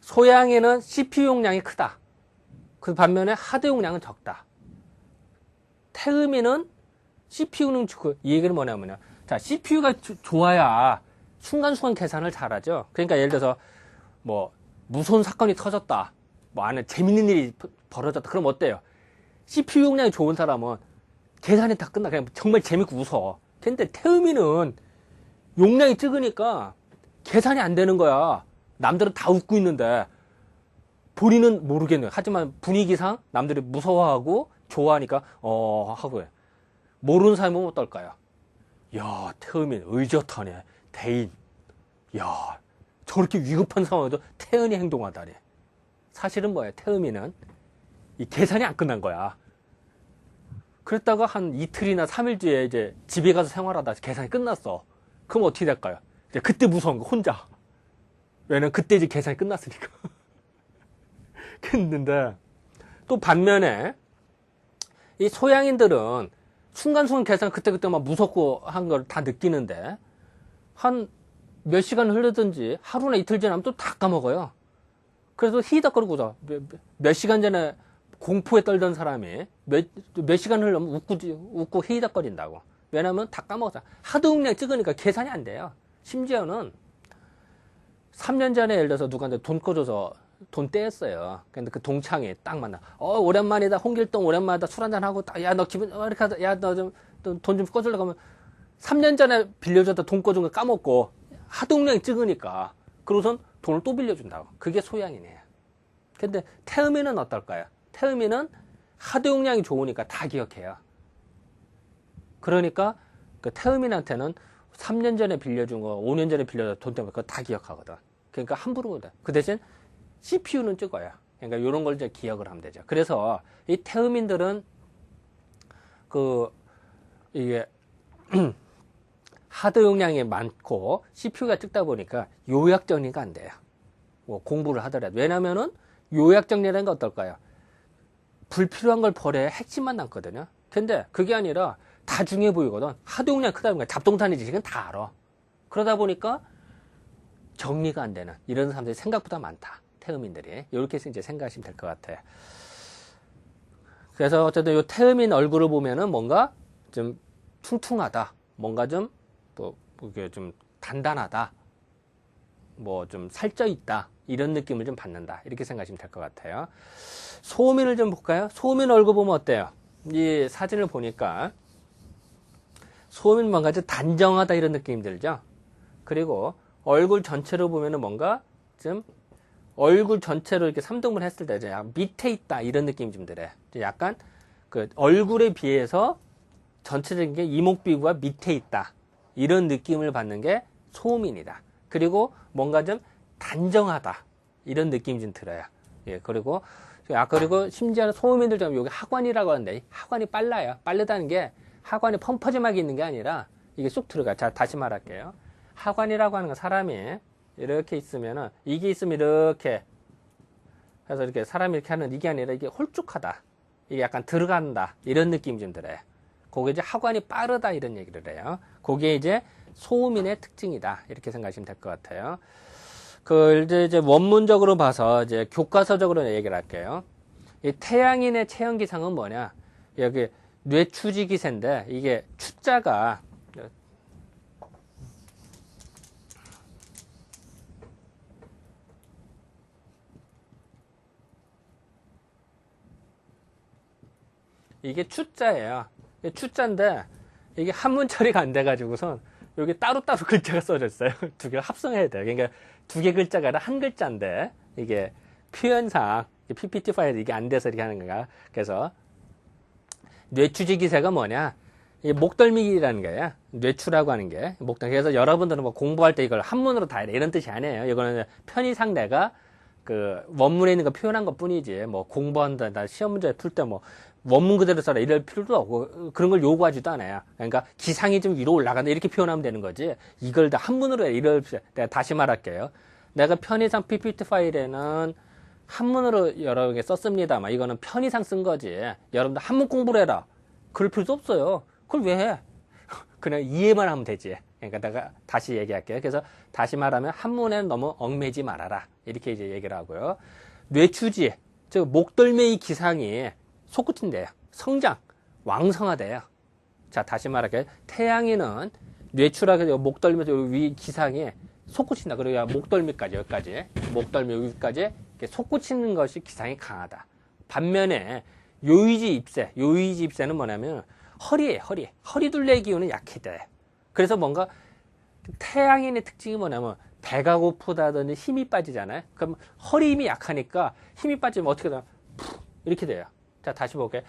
소양인은 CPU 용량이 크다. 그 반면에 하드 용량은 적다. 태음인은 CPU는 좋고, 이 얘기는 뭐냐면요. 자, CPU가 좋아야 순간순간 계산을 잘하죠. 그러니까 예를 들어서 뭐 무서운 사건이 터졌다. 뭐 안에 재밌는 일이 벌어졌다. 그럼 어때요? CPU 용량이 좋은 사람은 계산이 다 끝나. 그냥 정말 재밌고 웃어. 근데 태음이는 용량이 적으니까 계산이 안 되는 거야. 남들은 다 웃고 있는데 본인은 모르겠네요. 하지만 분위기상 남들이 무서워하고 좋아하니까 하고 해. 모르는 사람은 어떨까요? 야, 태음인 의젓하네. 대인. 야, 저렇게 위급한 상황에도 태은이 행동하다니. 사실은 뭐예요? 태음이는 이 계산이 안 끝난 거야. 그랬다가 한 이틀이나 3일 뒤에 이제 집에 가서 생활하다 계산이 끝났어. 그럼 어떻게 될까요? 이제 그때 무서운 거 혼자. 왜냐면 그때 이제 계산이 끝났으니까. 그랬는데 또 반면에 이 소양인들은 순간순간 계산 그때그때 막 무섭고 한 걸 다 느끼는데 한 몇 시간 흐르든지 하루나 이틀 지나면 또 다 까먹어요. 그래서 히덕거리고서 몇 시간 전에 공포에 떨던 사람이 몇 시간 흐르면 웃고 히덕거린다고. 왜냐면 다 까먹었잖아. 하도 용량 찍으니까 계산이 안 돼요. 심지어는 3년 전에 예를 들어서 누구한테 돈 꿔줘서 돈 떼었어요. 근데 그 동창이 딱 만나. 오랜만이다. 홍길동 오랜만이다. 술 한잔하고, 야, 너 기분, 이렇게 하다. 야, 너 좀, 돈 좀 꿔주려고 하면 3년 전에 빌려줬다 돈 꿔준 거 까먹고 하도 용량이 찍으니까. 그러고선 돈을 또 빌려준다고. 그게 소양이네요. 근데 태음이는 어떨까요? 태음이는 하도 용량이 좋으니까 다 기억해요. 그러니까 그 태음인한테는 3년 전에 빌려준 거, 5년 전에 빌려준 돈 때문에 그거 다 기억하거든. 그러니까 함부로 못 해. 그 대신 CPU는 찍어요. 그러니까 이런 걸 이제 기억을 하면 되죠. 그래서 이 태음인들은 이게 하드 용량이 많고 CPU가 적다 보니까 요약 정리가 안 돼요. 뭐 공부를 하더라도. 왜냐면은 요약 정리라는 게 어떨까요? 불필요한 걸 버려야 핵심만 남거든요. 근데 그게 아니라 다 중요해 보이거든. 하드 용량이 크다 보니까 잡동사니 지식은 다 알아. 그러다 보니까 정리가 안 되는 이런 사람들이 생각보다 많다. 태음인들이. 이렇게 해서 이제 생각하시면 될 것 같아요. 그래서 어쨌든 이 태음인 얼굴을 보면은 뭔가 좀 퉁퉁하다. 뭔가 좀 또 이게 좀 단단하다. 뭐 좀 살쪄 있다. 이런 느낌을 좀 받는다. 이렇게 생각하시면 될 것 같아요. 소음인을 좀 볼까요? 소음인 얼굴 보면 어때요? 이 사진을 보니까 소음인 뭔가 좀 단정하다 이런 느낌이 들죠? 그리고 얼굴 전체로 보면은 뭔가 좀 얼굴 전체로 이렇게 3등분 했을 때 약간 밑에 있다 이런 느낌이 좀 들어요. 약간 그 얼굴에 비해서 전체적인 게 이목비구가 밑에 있다 이런 느낌을 받는 게 소음인이다. 그리고 뭔가 좀 단정하다 이런 느낌이 좀 들어요. 예, 그리고 심지어는 소음인들 좀 여기 하관이라고 하는데 하관이 빨라요. 빠르다는 게 하관이 펌퍼짐하게 있는 게 아니라 이게 쑥 들어가요. 자, 다시 말할게요. 하관이라고 하는 건 사람이 이렇게 있으면은 이게 있으면 이렇게 해서 이렇게 사람이 이렇게 하는 이게 아니라 이게 홀쭉하다. 이게 약간 들어간다. 이런 느낌이 좀 들어요. 그게 이제 하관이 빠르다 이런 얘기를 해요. 그게 이제 소음인의 특징이다. 이렇게 생각하시면 될 것 같아요. 이제 원문적으로 봐서 이제 교과서적으로 얘기를 할게요. 이 태양인의 체형기상은 뭐냐? 여기 뇌추지기세인데 이게 추자가 이게 추자예요. 추자인데 이게 한문 처리가 안 돼가지고선 여기 따로따로 글자가 써져 있어요. 두 개를 합성해야 돼요. 그러니까 두 개 글자가 아니라 한 글자인데 이게 표현상 PPT 파일이 이게 안 돼서 이렇게 하는 거야. 그래서 뇌추지기세가 뭐냐? 이게 목덜미라는 거예요. 뇌추라고 하는 게 목덜미. 그래서 여러분들은 뭐 공부할 때 이걸 한문으로 다 해야 돼 이런 뜻이 아니에요. 이거는 편의상 내가 그 원문에 있는 거 표현한 것 뿐이지 뭐 공부한다, 나 시험 문제 풀 때 뭐 원문 그대로 써라 이럴 필요도 없고 그런 걸 요구하지도 않아요. 그러니까 기상이 좀 위로 올라간다 이렇게 표현하면 되는 거지 이걸 다 한문으로 해 이럴 필요. 내가 다시 말할게요. 내가 편의상 PPT 파일에는 한문으로 여러 개 썼습니다만 이거는 편의상 쓴 거지. 여러분들 한문 공부를 해라. 그럴 필요도 없어요. 그걸 왜 해? 그냥 이해만 하면 되지. 그러니까 내가 다시 얘기할게요. 그래서 다시 말하면 한문에는 너무 얽매지 말아라. 이렇게 이제 얘기를 하고요. 뇌추지, 즉 목덜미의 기상이 솟구친대요. 성장, 왕성하대요. 자, 다시 말할게요. 태양인은 뇌추라고 해서 목덜미 위 기상이 솟구친다. 그리고 목덜미까지, 여기까지. 목덜미 여기까지 이렇게 솟구치는 것이 기상이 강하다. 반면에 요의지 입새는 뭐냐면 허리에 허리 둘레의 기운은 약해져요. 그래서 뭔가 태양인의 특징이 뭐냐면 배가 고프다든지 힘이 빠지잖아요. 그럼 허리 힘이 약하니까 힘이 빠지면 어떻게 돼요? 이렇게 돼요. 자, 다시 볼게요.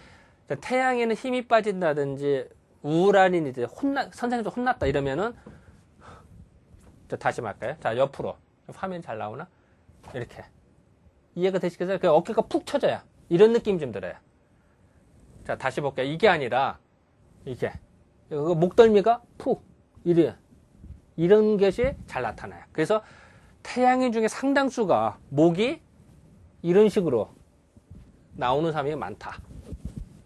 자, 태양에는 힘이 빠진다든지 우울한이 이제 선생님도 혼났다 이러면은 자, 다시 말까요? 자, 옆으로. 화면 잘 나오나? 이렇게. 이해가 되시겠어요? 그 어깨가 푹 쳐져야. 이런 느낌이 좀 들어요. 자, 다시 볼게요. 이게 아니라, 이게. 목덜미가 푹. 이런 것이 잘 나타나요. 그래서 태양인 중에 상당수가 목이 이런 식으로 나오는 사람이 많다.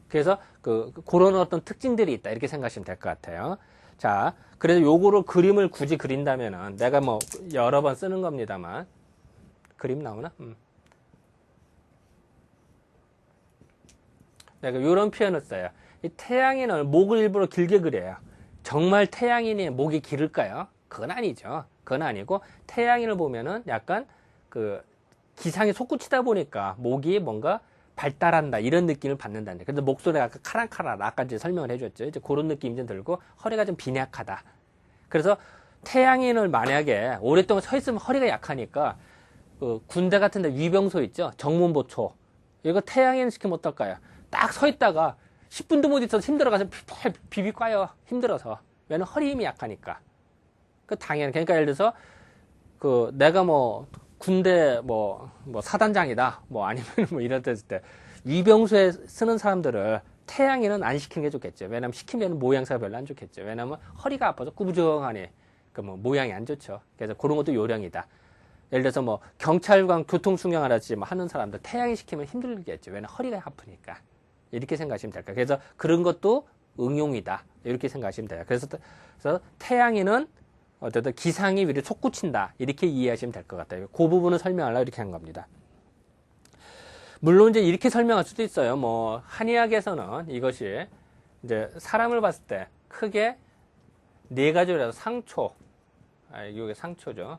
그래서 그런 어떤 특징들이 있다. 이렇게 생각하시면 될 것 같아요. 자, 그래서 요거를 그림을 굳이 그린다면은 내가 뭐 여러 번 쓰는 겁니다만 그림 나오나? 내가 요런 표현을 써요. 이 태양인은 목을 일부러 길게 그려요. 정말 태양인이 목이 길을까요? 그건 아니죠. 그건 아니고 태양인을 보면은 약간 그 기상이 솟구치다 보니까 목이 뭔가 발달한다 이런 느낌을 받는다는데 근데 목소리가 아까 카랑카랑 아까 이제 설명을 해줬죠. 이제 그런 느낌이 좀 들고 허리가 좀 빈약하다. 그래서 태양인을 만약에 오랫동안 서 있으면 허리가 약하니까 군대 같은데 위병소 있죠. 정문보초 이거 태양인 시키면 어떨까요? 딱 서 있다가 10분도 못 있어서 힘들어가서 비비 꽈요. 힘들어서 왜냐면 허리 힘이 약하니까. 그 당연히 그러니까 예를 들어서 내가 뭐 군대 뭐 사단장이다 뭐 아니면 뭐 이럴 때 위병소에 쓰는 사람들을 태양에는 안 시키는 게 좋겠죠. 왜냐면 시키면 모양새가 별로 안 좋겠죠. 왜냐면 허리가 아파서 꾸부정하니 뭐 모양이 안 좋죠. 그래서 그런 것도 요령이다. 예를 들어서 뭐 경찰관 교통수행하듯이 뭐 하는 사람들 태양이 시키면 힘들겠죠. 왜냐면 허리가 아프니까. 이렇게 생각하시면 될까요? 그래서 그런 것도 응용이다. 이렇게 생각하시면 돼요. 그래서 태양에는 어쨌든 기상이 위로 솟구친다. 이렇게 이해하시면 될 것 같아요. 그 부분을 설명하려고 이렇게 한 겁니다. 물론 이제 이렇게 설명할 수도 있어요. 뭐 한의학에서는 이것이 이제 사람을 봤을 때 크게 네 가지로 해서 상초, 이게 상초죠.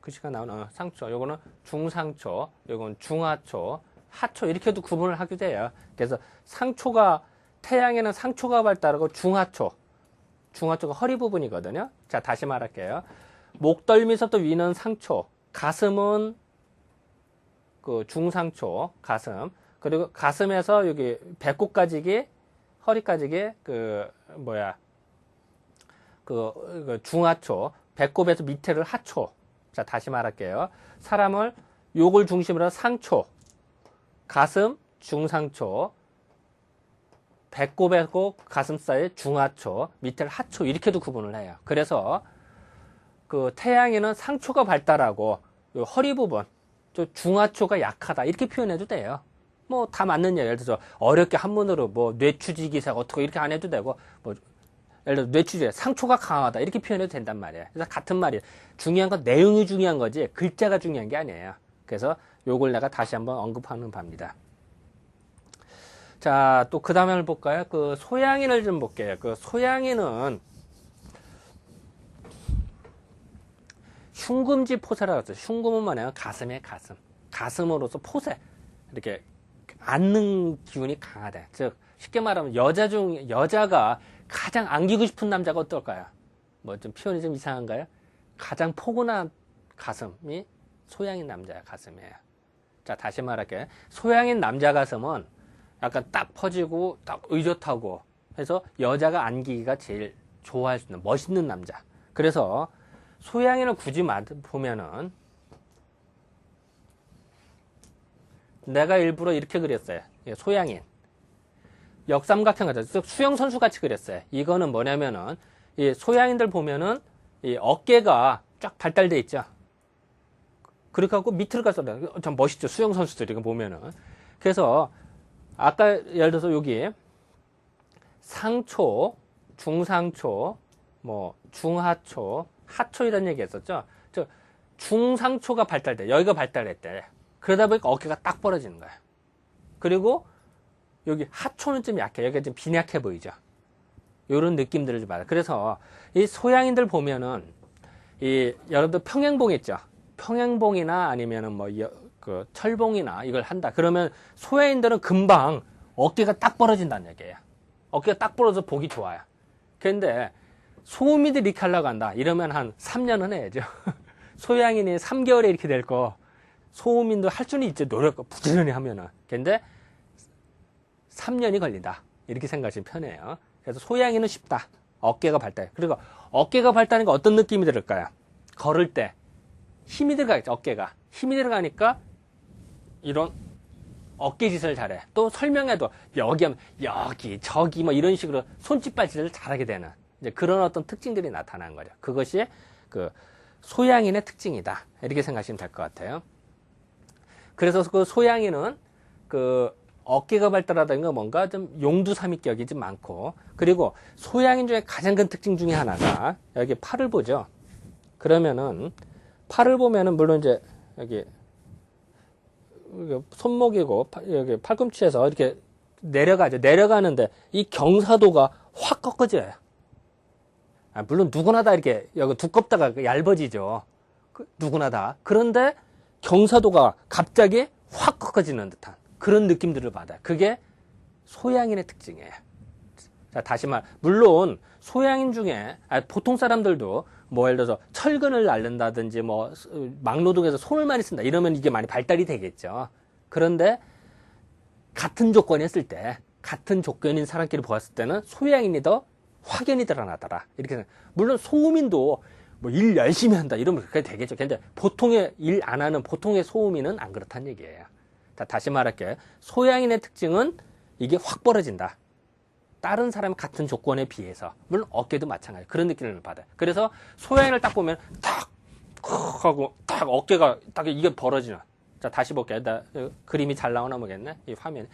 글씨가 나오는 상초. 요거는 중상초, 요건 중하초, 하초 이렇게도 구분을 하기도 해요. 그래서 상초가 태양에는 상초가 발달하고 중하초가 허리 부분이거든요. 자, 다시 말할게요. 목덜미서부터 위는 상초, 가슴은 그 중상초, 가슴. 그리고 가슴에서 여기 배꼽까지기, 허리까지기, 중하초, 배꼽에서 밑에를 하초. 자, 다시 말할게요. 사람을 요걸 중심으로 상초, 가슴, 중상초, 배꼽에서 가슴 사이 중하초, 밑에를 하초 이렇게도 구분을 해요. 그래서 그 태양에는 상초가 발달하고 허리 부분, 중하초가 약하다 이렇게 표현해도 돼요. 뭐 다 맞는 얘기예요. 예를 들어서 어렵게 한문으로 뭐 뇌추지기사 어떻게 이렇게 안 해도 되고 뭐 예를 들어 뇌추지 상초가 강하다 이렇게 표현해도 된단 말이에요. 그래서 같은 말이에요. 중요한 건 내용이 중요한 거지 글자가 중요한 게 아니에요. 그래서 요걸 내가 다시 한번 언급하는 바입니다. 자, 또 그 다음에 볼까요? 그 소양인을 좀 볼게요. 그 소양인은 흉금지 포세라고 했어요. 흉금은 뭐냐면 가슴의 가슴. 가슴으로서 포세. 이렇게 앉는 기운이 강하다. 즉, 쉽게 말하면 여자가 가장 안기고 싶은 남자가 어떨까요? 뭐 좀 표현이 좀 이상한가요? 가장 포근한 가슴이 소양인 남자의 가슴이에요. 자, 다시 말할게요. 소양인 남자 가슴은 약간 딱 퍼지고 딱 의젓하고 해서 여자가 안기기가 제일 좋아할 수 있는 멋있는 남자. 그래서 소양인을 굳이 보면은 내가 일부러 이렇게 그렸어요. 소양인 역삼각형 같은 수영 선수 같이 그렸어요. 이거는 뭐냐면은 이 소양인들 보면은 이 어깨가 쫙 발달돼 있죠. 그렇게 하고 밑으로 가서 참 멋있죠. 수영 선수들이 이거 보면은. 그래서 아까 예를 들어서 여기 상초, 중상초, 뭐 중하초, 하초 이런 얘기 했었죠. 중상초가 발달돼. 여기가 발달했대. 그러다 보니까 어깨가 딱 벌어지는 거예요. 그리고 여기 하초는 좀 약해. 여기가 좀 빈약해 보이죠. 이런 느낌들을 좀 받아요. 그래서 이 소양인들 보면은 여러분들 평행봉 있죠? 평행봉이나 아니면은 그 철봉이나 이걸 한다. 그러면 소양인들은 금방 어깨가 딱 벌어진다는 얘기예요. 어깨가 딱 벌어져서 보기 좋아요. 그런데 소음인들이 이렇게 하려고 한다. 이러면 한 3년은 해야죠. 소양인이 3개월에 이렇게 될 거, 소음인도 할 수는 있죠. 노력, 부지런히 하면은. 근데 3년이 걸린다. 이렇게 생각하시면 편해요. 그래서 소양인은 쉽다. 어깨가 밝다. 그리고 어깨가 밝다는 게 어떤 느낌이 들을까요? 걸을 때 힘이 들어가겠죠. 어깨가. 힘이 들어가니까 이런 어깨짓을 잘해. 또 설명해도 여기 하면 여기, 저기 뭐 이런 식으로 손짓발짓을 잘하게 되는 이제 그런 어떤 특징들이 나타나는 거죠. 그것이 그 소양인의 특징이다. 이렇게 생각하시면 될 것 같아요. 그래서 그 소양인은 그 어깨가 발달하다는 건 뭔가 좀 용두사미격이 좀 많고, 그리고 소양인 중에 가장 큰 특징 중에 하나가 여기 팔을 보죠. 그러면은 팔을 보면은 물론 이제 여기 손목이고 여기 팔꿈치에서 이렇게 내려가죠. 내려가는데 이 경사도가 확 꺾어져요. 물론 누구나 다 이렇게 여기 두껍다가 얇아지죠. 누구나 다. 그런데 경사도가 갑자기 확 꺾어지는 듯한 그런 느낌들을 받아요. 그게 소양인의 특징이에요. 자, 다시 물론 소양인 중에 보통 사람들도 뭐 예를 들어서 철근을 앓는다든지 뭐 막노동에서 손을 많이 쓴다 이러면 이게 많이 발달이 되겠죠. 그런데 같은 조건이 했을 때, 같은 조건인 사람끼리 보았을 때는 소양인이 더 확연히 드러나더라. 이렇게 생각. 물론 소음인도 뭐 일 열심히 한다 이러면 그게 되겠죠. 근데 보통의 일 안 하는 보통의 소음인은 안 그렇다는 얘기예요. 자, 다시 말할게. 소양인의 특징은 이게 확 벌어진다. 다른 사람 같은 조건에 비해서. 물론 어깨도 마찬가지. 그런 느낌을 받아요. 그래서 소양인을 딱 보면 딱 하고 딱 어깨가 딱 이게 벌어지는. 자, 다시 볼게요. 그림이 잘 나오나 모르겠네. 이 화면에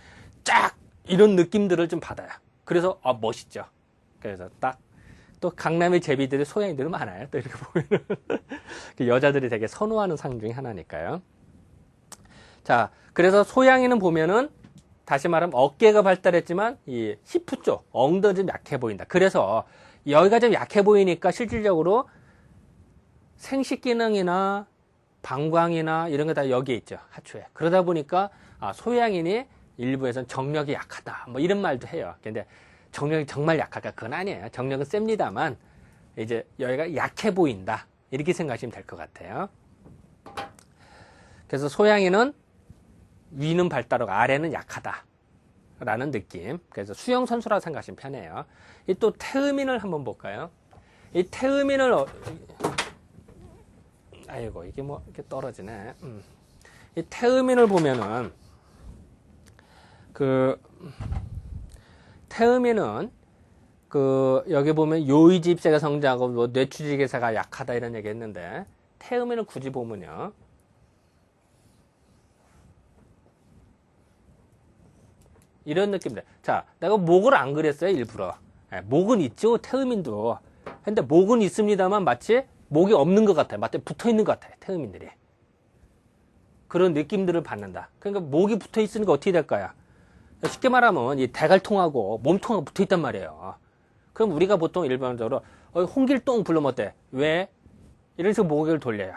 쫙 이런 느낌들을 좀 받아요. 그래서 멋있죠. 그래서 딱 또 강남의 제비들이 소양인들이 많아요. 또 이렇게 보면은 여자들이 되게 선호하는 상 중에 하나니까요. 자, 그래서 소양인은 보면은 다시 말하면 어깨가 발달했지만 이 히프 쪽 엉덩이 좀 약해 보인다. 그래서 여기가 좀 약해 보이니까 실질적으로 생식 기능이나 방광이나 이런 게 다 여기에 있죠. 하추에. 그러다 보니까 소양인이 일부에서는 정력이 약하다. 뭐 이런 말도 해요. 근데 정력이 정말 약할까? 그건 아니에요. 정력은 셉니다만 이제 여기가 약해 보인다. 이렇게 생각하시면 될 것 같아요. 그래서 소양인은 위는 발달하고 아래는 약하다. 라는 느낌. 그래서 수영 선수라고 생각하시면 편해요. 이 또 태음인을 한번 볼까요? 이 태음인을 아이고 이게 뭐 이렇게 떨어지네. 이 태음인을 보면은 태음인은 여기 보면 요의지입새가 성장하고 뭐 뇌추지개사가 약하다 이런 얘기 했는데 태음인을 굳이 보면요. 이런 느낌들. 자, 내가 목을 안 그렸어요, 일부러. 목은 있죠, 태음인도. 근데 목은 있습니다만 마치 목이 없는 것 같아요. 마치 붙어 있는 것 같아요, 태음인들이. 그런 느낌들을 받는다. 그러니까 목이 붙어 있으니까 어떻게 될까요? 쉽게 말하면 이 대갈통하고 몸통하고 붙어 있단 말이에요. 그럼 우리가 보통 일반적으로 홍길동 부르면 어때? 왜? 이런 식으로 목을 돌려요.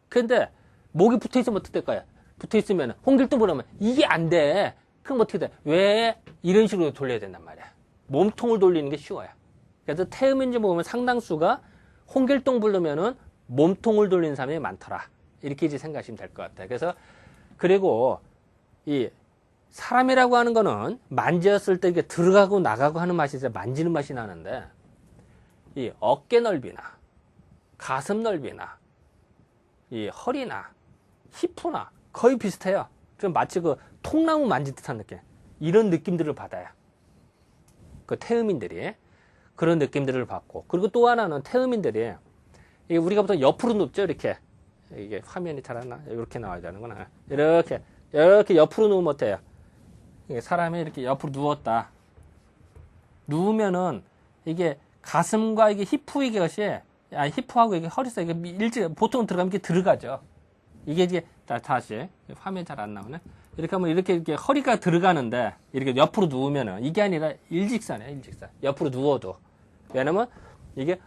근데 목이 붙어 있으면 어떻게 될까요? 붙어 있으면 홍길동 부르면 이게 안 돼. 그럼 어떻게 돼? 왜? 이런 식으로 돌려야 된단 말이야. 몸통을 돌리는 게 쉬워요. 그래서 태음인지 보면 상당수가 홍길동 부르면은 몸통을 돌리는 사람이 많더라. 이렇게 이제 생각하시면 될 것 같아요. 그리고 이 사람이라고 하는 거는 만졌을 때 이렇게 들어가고 나가고 하는 맛이 있어요. 만지는 맛이 나는데 이 어깨 넓이나 가슴 넓이나 이 허리나 히프나 거의 비슷해요. 좀 마치 통나무 만진 듯한 느낌. 이런 느낌들을 받아요. 태음인들이 그런 느낌들을 받고, 그리고 또 하나는 태음인들이 우리가 보통 옆으로 눕죠. 이렇게 이게 화면이 잘 안 나. 이렇게 나와야 되는구나. 이렇게 옆으로 누우면 어때요? 사람이 이렇게 옆으로 누웠다. 누우면은 이게 가슴과 이게 히프 이것이 히프하고 이게 허리 사이 이게 보통 들어가면 이렇게 들어가죠. 이게 이제 다시 화면 잘 안 나오네. 이렇게 하면 이렇게 허리가 들어가는데 이렇게 옆으로 누우면은 이게 아니라 일직선이에요, 일직선. 옆으로 누워도. 왜냐면 이게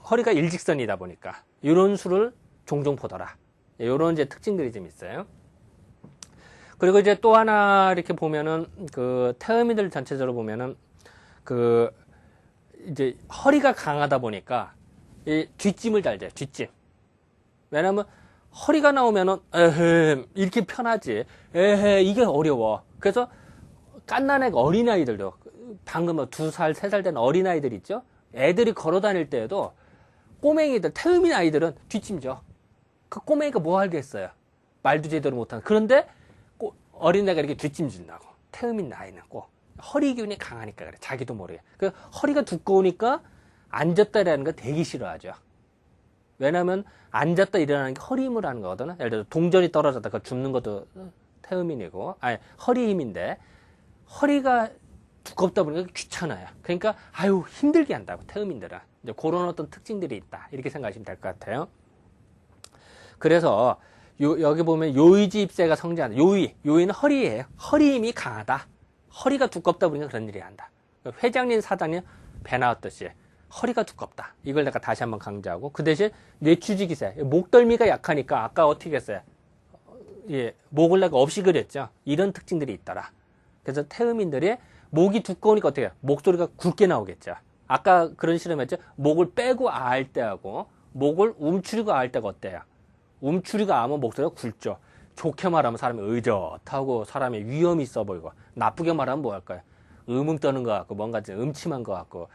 허리가 일직선이다 보니까 이런 수를 종종 보더라. 이런 이제 특징들이 좀 있어요. 그리고 이제 또 하나 이렇게 보면은 그 태음인들 전체적으로 보면은 그 이제 허리가 강하다 보니까 이 뒷짐을 잘 재. 뒷짐. 왜냐면 허리가 나오면은 에헤 이렇게 편하지. 에헤 이게 어려워. 그래서 갓난애가 어린아이들도 방금 2살, 3살 된 어린아이들 있죠? 애들이 걸어 다닐 때에도 꼬맹이들, 태음인 아이들은 뒷짐져. 그 꼬맹이가 뭐 하겠어요? 말도 제대로 못하는. 그런데 어린애가 이렇게 뒷짐진다고. 태음인 아이는 꼭 허리 기운이 강하니까 그래. 자기도 모르게. 그 허리가 두꺼우니까 앉았다라는 거 되게 싫어하죠. 왜냐면 앉았다 일어나는 게 허리 힘을 하는 거거든요. 예를 들어 동전이 떨어졌다. 그거 줍는 것도 태음인이고, 아니 허리 힘인데 허리가 두껍다 보니까 귀찮아요. 그러니까 아유 힘들게 한다고 태음인들은. 이제 그런 어떤 특징들이 있다. 이렇게 생각하시면 될 것 같아요. 그래서 여기 보면 요의지 입새가 성장한다. 요의는 허리예요. 허리 힘이 강하다. 허리가 두껍다 보니까 그런 일이 한다. 회장님, 사장님 배 나왔듯이 허리가 두껍다. 이걸 내가 다시 한번 강조하고, 그 대신 뇌추지기세, 목덜미가 약하니까 아까 어떻게 했어요? 예, 목을 내가 없이 그렸죠. 이런 특징들이 있더라. 그래서 태음인들이 목이 두꺼우니까 어떻게 해요? 목소리가 굵게 나오겠죠. 아까 그런 실험했죠. 목을 빼고 아할 때하고 목을 움츠리고 아할 때가 어때요? 움츠리고 아면 목소리가 굵죠. 좋게 말하면 사람이 의젓하고 사람이 위험이 있어 보이고, 나쁘게 말하면 뭐 할까요? 의문 떠는 것 같고 뭔가 좀 음침한 것 같고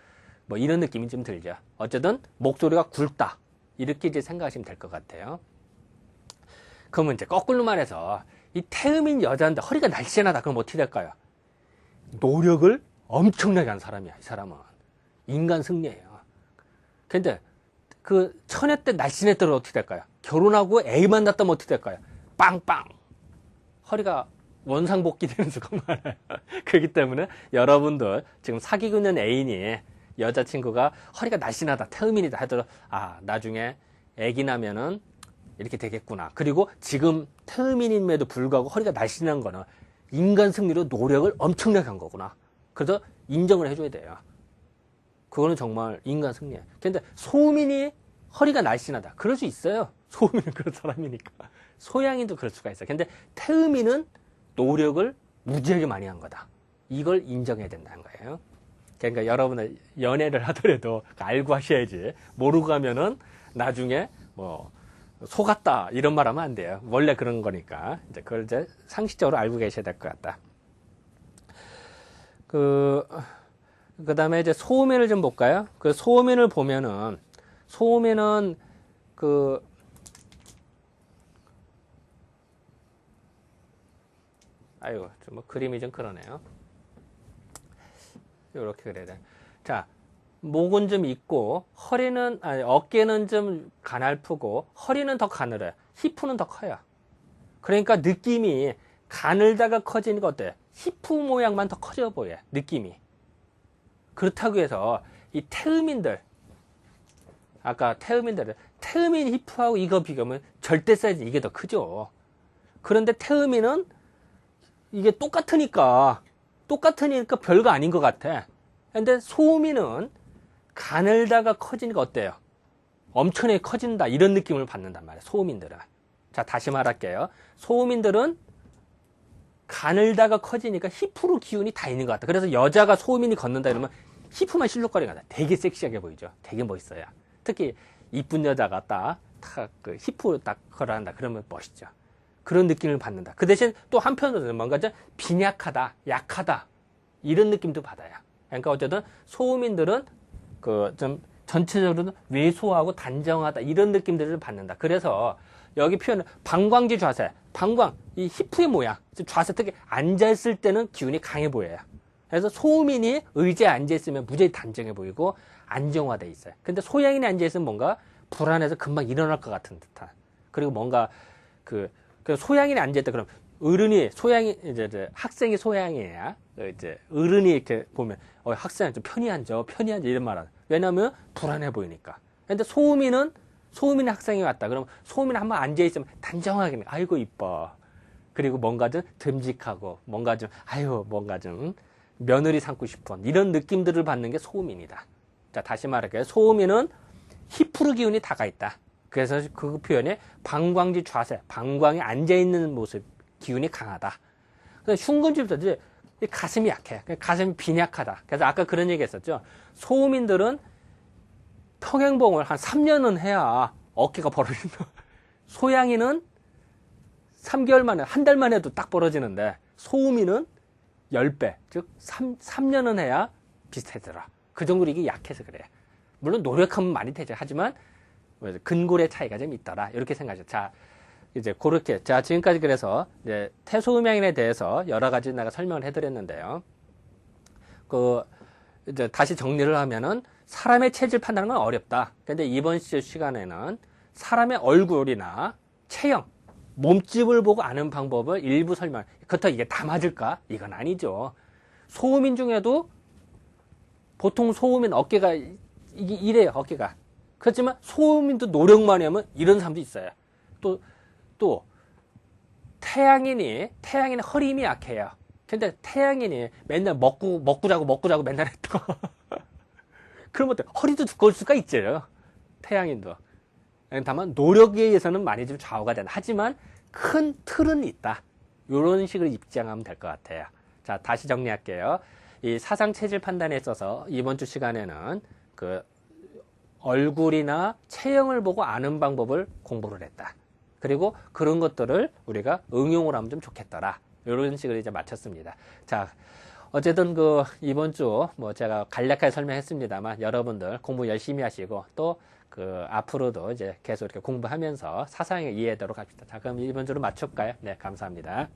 뭐 이런 느낌이 좀 들죠. 어쨌든 목소리가 굵다. 이렇게 이제 생각하시면 될 것 같아요. 그러면 이제 거꾸로 말해서 이 태음인 여자인데 허리가 날씬하다. 그럼 어떻게 될까요? 노력을 엄청나게 한 사람이야. 이 사람은 인간 승리예요. 근데 그 처녀 때 날씬했더니 어떻게 될까요? 결혼하고 애만 낳았다면 어떻게 될까요? 빵빵 허리가 원상복귀 되는 수가 많아요. 그렇기 때문에 여러분들 지금 사귀고 있는 애인이 여자친구가 허리가 날씬하다, 태음인이다 하더라도 아 나중에 애기 나면은 이렇게 되겠구나. 그리고 지금 태음인임에도 불구하고 허리가 날씬한 거는 인간 승리로 노력을 엄청나게 한 거구나. 그래서 인정을 해줘야 돼요. 그거는 정말 인간 승리예요. 근데 소음인이 허리가 날씬하다. 그럴 수 있어요. 소음인은 그런 사람이니까. 소양인도 그럴 수가 있어요. 근데 태음인은 노력을 무지하게 많이 한 거다. 이걸 인정해야 된다는 거예요. 그러니까 여러분은 연애를 하더라도 알고 하셔야지. 모르고 하면은 나중에 뭐 속았다 이런 말 하면 안 돼요. 원래 그런 거니까. 이제 그걸 이제 상식적으로 알고 계셔야 될 것 같다. 그 다음에 이제 소음인을 좀 볼까요? 그 소음인을 보면은 소음인은 아이고, 뭐 그림이 좀 그러네요. 이렇게 그래야 돼. 자, 목은 좀 있고 허리는 어깨는 좀 가늘프고 허리는 더 가늘어요. 히프는 더 커요. 그러니까 느낌이 가늘다가 커지니까 어때요? 히프 모양만 더 커져 보여요. 느낌이. 그렇다고 해서 이 태음인들 아까 태음인 히프하고 이거 비교하면 절대 사이즈 이게 더 크죠. 그런데 태음인은 이게 똑같으니까 별거 아닌 것 같아. 근데 소음인은 가늘다가 커지니까 어때요? 엄청나게 커진다. 이런 느낌을 받는단 말이에요. 소음인들은. 자, 다시 말할게요. 소음인들은 가늘다가 커지니까 히프로 기운이 다 있는 것 같다. 그래서 여자가 소음인이 걷는다 이러면 히프만 실룩거리는 것 같아. 되게 섹시하게 보이죠. 되게 멋있어요. 특히 이쁜 여자가 딱 그 히프 딱 걸어간다. 그러면 멋있죠. 그런 느낌을 받는다. 그 대신 또 한편으로는 뭔가 좀 빈약하다, 약하다 이런 느낌도 받아요. 그러니까 어쨌든 소음인들은 그 좀 전체적으로 왜소하고 단정하다 이런 느낌들을 받는다. 그래서 여기 표현은 방광지 좌세, 방광 이 히프의 모양, 좌세 특히 앉아 있을 때는 기운이 강해 보여요. 그래서 소음인이 의자에 앉아 있으면 무지하게 단정해 보이고 안정화돼 있어요. 근데 소양인이 앉아 있으면 뭔가 불안해서 금방 일어날 것 같은 듯한. 그리고 뭔가 그 소양인이 앉아있다 그럼 어른이 소양이 이제 학생이 소양이야. 이제 어른이 이렇게 보면 학생은 좀 편히 앉아 이런 말하는. 왜냐하면 불안해 보이니까. 근데 소음인은 학생이 왔다. 그럼 소음인 한번 앉아 있으면 단정하게 아이고 이뻐. 그리고 뭔가 좀 듬직하고 뭔가 좀 뭔가 좀 며느리 삼고 싶은 이런 느낌들을 받는 게 소음인이다. 자 다시 말할게요. 소음인은 히프르 기운이 다가 있다. 그래서 그 표현이 방광지 좌세, 방광에 앉아있는 모습, 기운이 강하다. 흉근질부터 가슴이 약해. 가슴이 빈약하다. 그래서 아까 그런 얘기 했었죠. 소음인들은 평행봉을 한 3년은 해야 어깨가 벌어진다. 소양이는 3개월 만에, 한 달 만에 해도 딱 벌어지는데, 소음인은 10배, 즉 3년은 해야 비슷해져라. 그 정도로 이게 약해서 그래. 물론 노력하면 많이 되죠. 하지만 근골의 차이가 좀 있더라. 이렇게 생각하죠. 자, 이제 그렇게. 자, 지금까지 그래서 이제 태소음양인에 대해서 여러 가지 내가 설명을 해드렸는데요. 이제 다시 정리를 하면은 사람의 체질 판단하는 건 어렵다. 근데 이번 시간에는 사람의 얼굴이나 체형, 몸집을 보고 아는 방법을 일부 설명. 그렇다고 이게 다 맞을까? 이건 아니죠. 소음인 중에도 보통 소음인 어깨가 이래요, 어깨가. 그렇지만 소음인도 노력만 하면 이런 사람도 있어요. 또 태양인이 허리 힘이 약해요. 근데 태양인이 맨날 먹고 자고 맨날 했던 그러면 허리도 두꺼울 수가 있죠. 태양인도. 다만 노력에 의해서는 많이 좀 좌우가 된다. 하지만 큰 틀은 있다. 이런 식으로 입장하면 될 것 같아요. 자, 다시 정리할게요. 이 사상 체질 판단에 있어서 이번 주 시간에는 그 얼굴이나 체형을 보고 아는 방법을 공부를 했다. 그리고 그런 것들을 우리가 응용을 하면 좀 좋겠더라. 이런 식으로 이제 마쳤습니다. 자, 어쨌든 이번 주 제가 간략하게 설명했습니다만 여러분들 공부 열심히 하시고 또 앞으로도 이제 계속 이렇게 공부하면서 사상을 이해하도록 합시다. 자, 그럼 이번 주로 마칠까요? 네, 감사합니다.